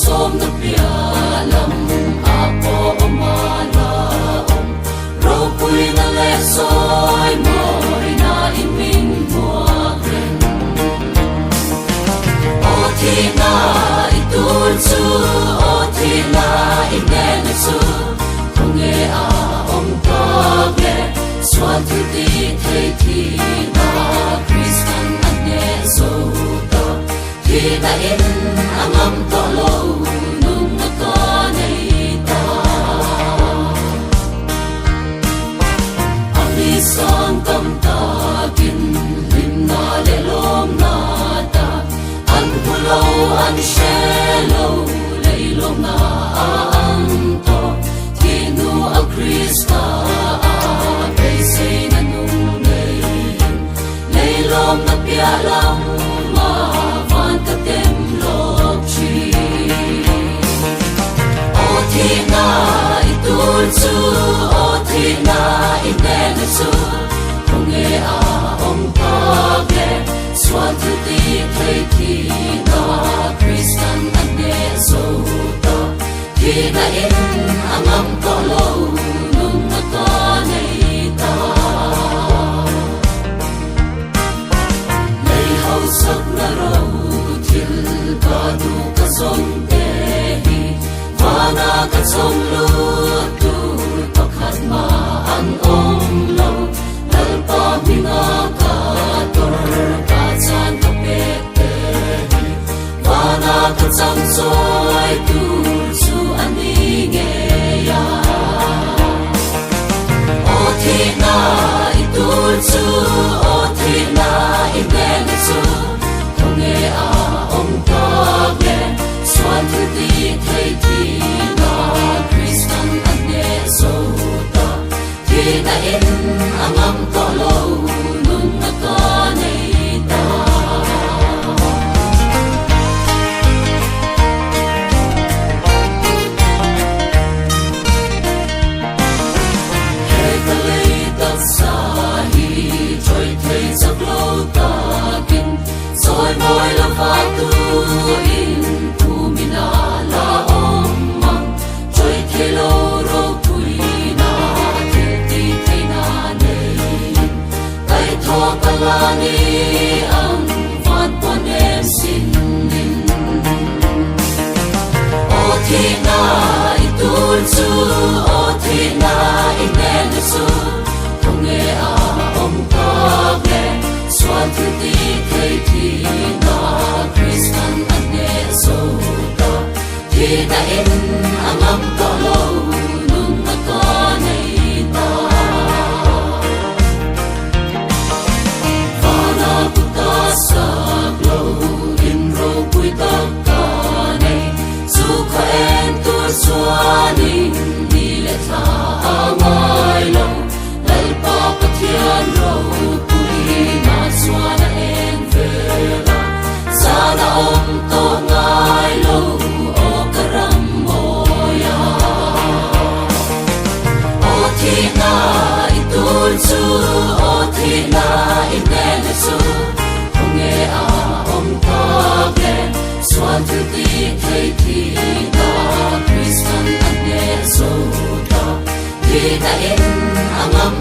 som na pialam apo omalaom ro pui na lesoy moi na iming muagren o tina itul su o tina inenesu kunge a om kable swan tu ti thei thi na Kristan ane so to thi da in angam to lo nung na ko nei ta ami son kam ta kin lim na le lom na ta an pulo an shelo le lom na an to thi nu a Krista a say na nung nei lom na pia lam ma van ka tem lok chi o thi na itul su o thi na inen su kong e a om ka ble swan tu ti thei thi na Kristan ane so to thi na in angam ko lo nung na ka nei ta nei hau sak na ro thil ka du ka som te hi vana ka som lu tu pakhat ma an om lo dal pa minga ka tor ka chan ka pe te hi vana ka chang soi tu su ani nge ya o thi na itul su o thi na inen su kong e a om ka ble swan tu ti thei thi na Kristan ane so ta thi na in angam ko lo nung na ka nei ta he ka lei ta sa hi troi thei sak lo ta kin soi moi la va tu in tu mina la om mang troi thei lo ro pui na thei ti thei na nei kai tho ka la ni ang van pon em sin nin o thi na itul su o thi na inen su kong e a om ka ble swan tu ti thei thi na Kristan ane so to thi na in angam ko lo nung na ka nei ta vana puta sa glo in ro pui ta ka nei su kha en tu swani ni le tha angai lo dal pa pathian ro pui na swana en vera sana om to ngai lo o karam moya o thi na itul su o thi na inen su kong e a om ka ble swan tu ti thei thi na Kristan ane so ta thi na in angam